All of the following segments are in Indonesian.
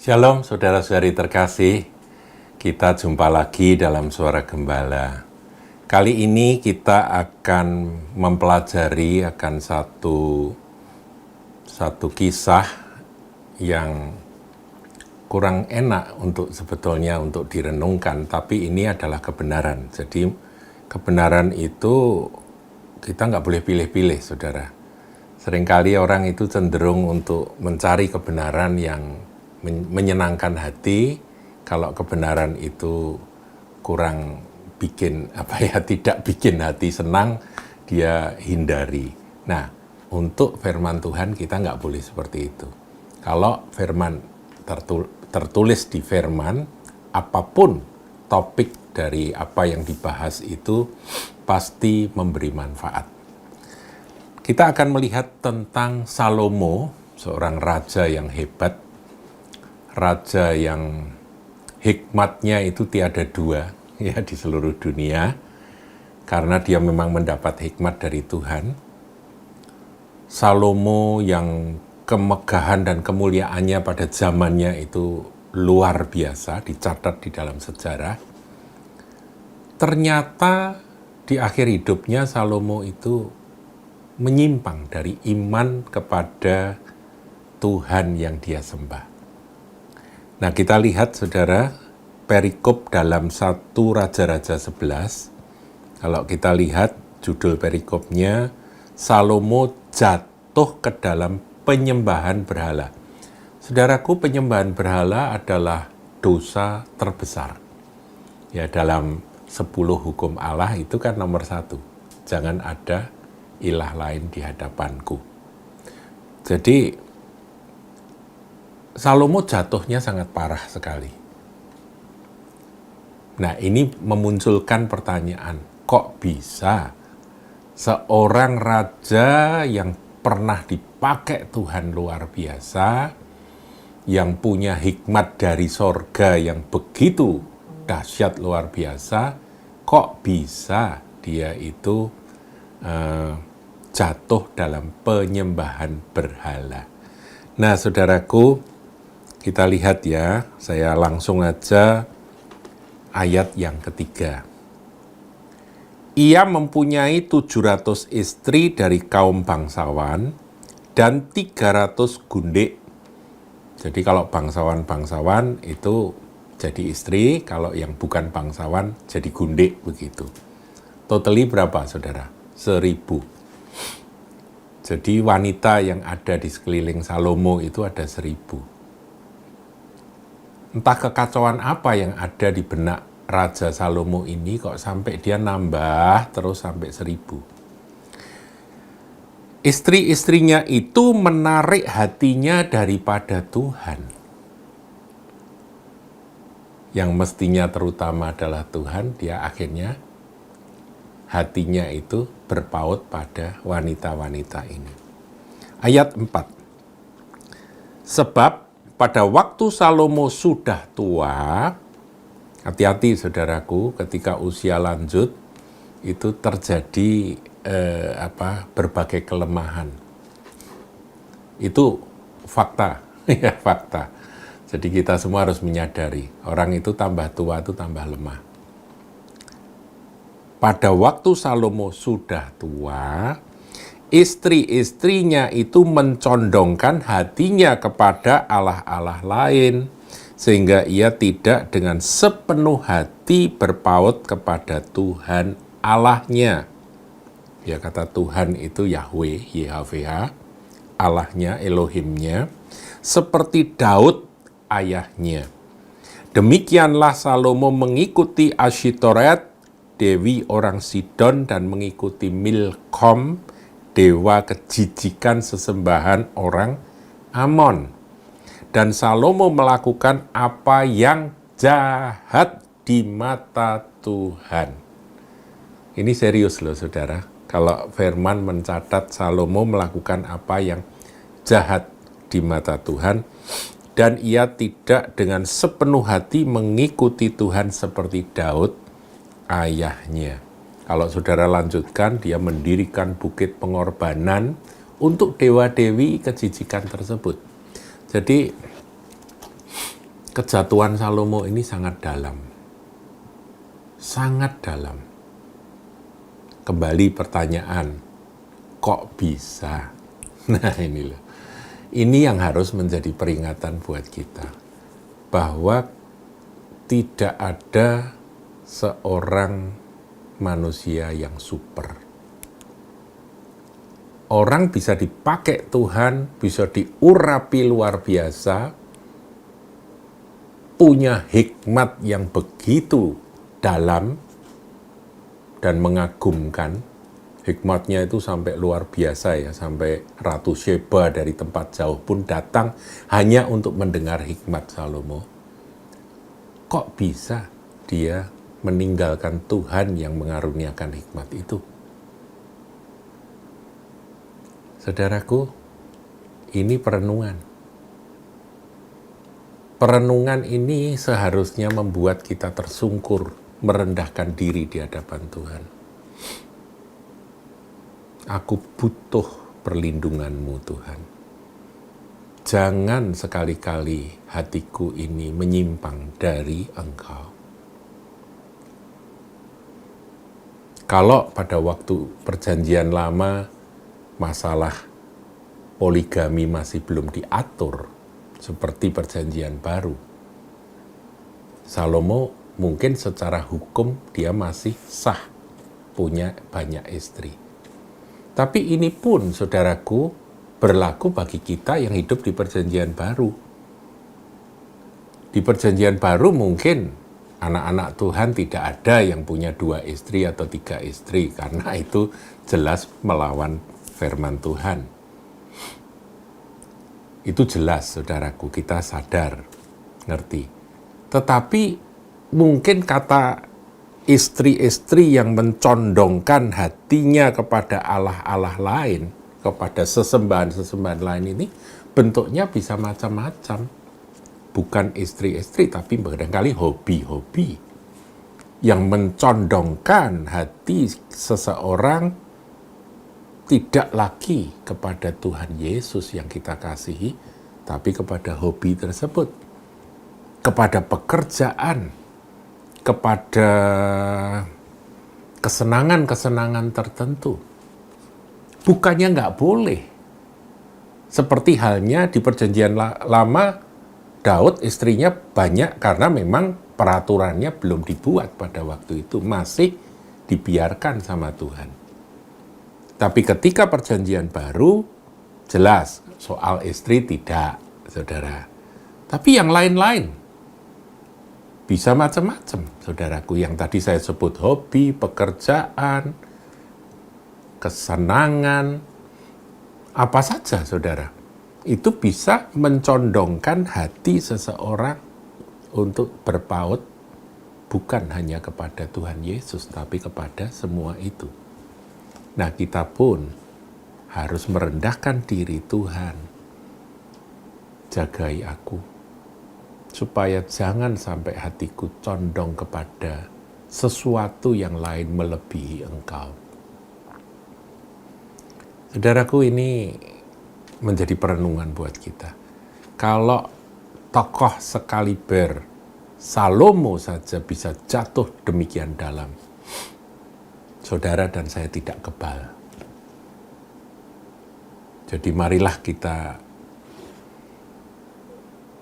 Shalom saudara-saudari terkasih, kita jumpa lagi dalam Suara Gembala. Kali ini kita akan mempelajari akan satu kisah yang kurang enak sebetulnya untuk direnungkan, tapi ini adalah kebenaran. Jadi kebenaran itu kita nggak boleh pilih-pilih, saudara. Seringkali orang itu cenderung untuk mencari kebenaran yang menyenangkan hati. Kalau kebenaran itu kurang tidak bikin hati senang, dia hindari. Nah, untuk firman Tuhan kita nggak boleh seperti itu. Kalau firman tertulis di firman, apapun topik dari apa yang dibahas itu pasti memberi manfaat. Kita akan melihat tentang Salomo, seorang raja yang hebat, raja yang hikmatnya itu tiada dua ya di seluruh dunia, karena dia memang mendapat hikmat dari Tuhan. Salomo yang kemegahan dan kemuliaannya pada zamannya itu luar biasa, dicatat di dalam sejarah. Ternyata di akhir hidupnya Salomo itu menyimpang dari iman kepada Tuhan yang dia sembah. Nah, kita lihat saudara, perikop dalam 1 Raja-Raja 11. Kalau kita lihat judul perikopnya, Salomo jatuh ke dalam penyembahan berhala. Saudaraku, penyembahan berhala adalah dosa terbesar. Ya, dalam 10 hukum Allah itu kan nomor 1. Jangan ada ilah lain di hadapanku. Jadi Salomo jatuhnya sangat parah sekali. Nah, ini memunculkan pertanyaan, kok bisa seorang raja yang pernah dipakai Tuhan luar biasa, yang punya hikmat dari sorga yang begitu dahsyat luar biasa, kok bisa dia itu jatuh dalam penyembahan berhala? Nah, saudaraku, kita lihat ya, saya langsung aja ayat yang ketiga. Ia mempunyai 700 istri dari kaum bangsawan dan 300 gundik. Jadi kalau bangsawan itu jadi istri, kalau yang bukan bangsawan jadi gundik begitu. Totally berapa saudara? 1000. Jadi wanita yang ada di sekeliling Salomo itu ada 1000. Entah kekacauan apa yang ada di benak Raja Salomo ini kok sampai dia nambah terus sampai 1000. Istri-istrinya itu menarik hatinya daripada Tuhan. Yang mestinya terutama adalah Tuhan, dia akhirnya hatinya itu berpaut pada wanita-wanita ini. Ayat 4. Sebab pada waktu Salomo sudah tua, hati-hati saudaraku, ketika usia lanjut itu terjadi berbagai kelemahan. Itu fakta, ya fakta. Jadi kita semua harus menyadari, orang itu tambah tua itu tambah lemah. Pada waktu Salomo sudah tua, istri-istrinya itu mencondongkan hatinya kepada allah-allah lain, sehingga ia tidak dengan sepenuh hati berpaut kepada Tuhan Allahnya. Ya, kata Tuhan itu Yahweh, YHWH, Allahnya, Elohimnya, seperti Daud ayahnya. Demikianlah Salomo mengikuti Asyitoret, dewi orang Sidon, dan mengikuti Milkom, dewa kejijikan sesembahan orang Amon. Dan Salomo melakukan apa yang jahat di mata Tuhan. Ini serius loh saudara. Kalau firman mencatat Salomo melakukan apa yang jahat di mata Tuhan, dan ia tidak dengan sepenuh hati mengikuti Tuhan seperti Daud ayahnya. Kalau saudara lanjutkan, dia mendirikan bukit pengorbanan untuk dewa-dewi kejijikan tersebut. Jadi kejatuhan Salomo ini sangat dalam. Sangat dalam. Kembali pertanyaan, kok bisa? Nah ini loh. Ini yang harus menjadi peringatan buat kita. Bahwa tidak ada seorang manusia yang super. Orang bisa dipakai Tuhan, bisa diurapi luar biasa, punya hikmat yang begitu dalam dan mengagumkan. Hikmatnya itu sampai luar biasa ya, sampai Ratu Sheba dari tempat jauh pun datang hanya untuk mendengar hikmat Salomo. Kok bisa dia meninggalkan Tuhan yang mengaruniakan hikmat itu? Saudaraku, ini perenungan. Perenungan ini seharusnya membuat kita tersungkur, merendahkan diri di hadapan Tuhan. Aku butuh perlindungan-Mu, Tuhan. Jangan sekali-kali hatiku ini menyimpang dari Engkau. Kalau pada waktu Perjanjian Lama masalah poligami masih belum diatur seperti Perjanjian Baru, Salomo mungkin secara hukum dia masih sah punya banyak istri. Tapi ini pun, saudaraku, berlaku bagi kita yang hidup di Perjanjian Baru. Di Perjanjian Baru mungkin anak-anak Tuhan tidak ada yang punya 2 istri atau 3 istri, karena itu jelas melawan firman Tuhan. Itu jelas, saudaraku, kita sadar, ngerti. Tetapi mungkin kata istri-istri yang mencondongkan hatinya kepada Allah-Allah lain, kepada sesembahan-sesembahan lain ini, bentuknya bisa macam-macam. Bukan istri-istri, tapi barangkali hobi-hobi yang mencondongkan hati seseorang tidak lagi kepada Tuhan Yesus yang kita kasihi, tapi kepada hobi tersebut, kepada pekerjaan, kepada kesenangan-kesenangan tertentu. Bukannya nggak boleh. Seperti halnya di Perjanjian Lama, Daud istrinya banyak karena memang peraturannya belum dibuat pada waktu itu, masih dibiarkan sama Tuhan. Tapi ketika Perjanjian Baru, jelas soal istri tidak, saudara. Tapi yang lain-lain bisa macam-macam, saudaraku. Yang tadi saya sebut hobi, pekerjaan, kesenangan, apa saja, saudara. Itu bisa mencondongkan hati seseorang untuk berpaut bukan hanya kepada Tuhan Yesus, tapi kepada semua itu. Nah, kita pun harus merendahkan diri. Tuhan, jagai aku, supaya jangan sampai hatiku condong kepada sesuatu yang lain melebihi Engkau. Saudaraku, ini menjadi perenungan buat kita. Kalau tokoh sekaliber Salomo saja bisa jatuh demikian dalam, saudara dan saya tidak kebal. Jadi marilah kita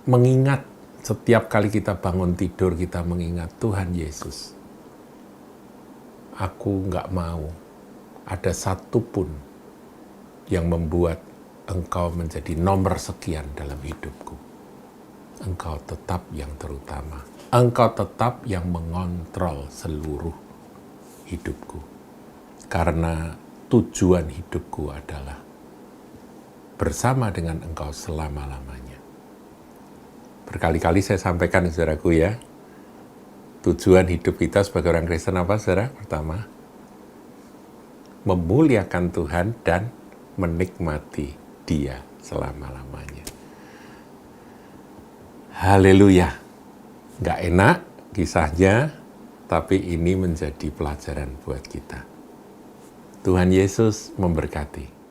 mengingat, setiap kali kita bangun tidur, kita mengingat Tuhan Yesus. Aku nggak mau ada satupun yang membuat Engkau menjadi nomor sekian dalam hidupku. Engkau tetap yang terutama. Engkau tetap yang mengontrol seluruh hidupku. Karena tujuan hidupku adalah bersama dengan Engkau selama-lamanya. Berkali-kali saya sampaikan, saudaraku ya, tujuan hidup kita sebagai orang Kristen apa, saudara? Pertama, memuliakan Tuhan dan menikmati Dia selama-lamanya. Haleluya. Nggak enak kisahnya, tapi ini menjadi pelajaran buat kita. Tuhan Yesus memberkati.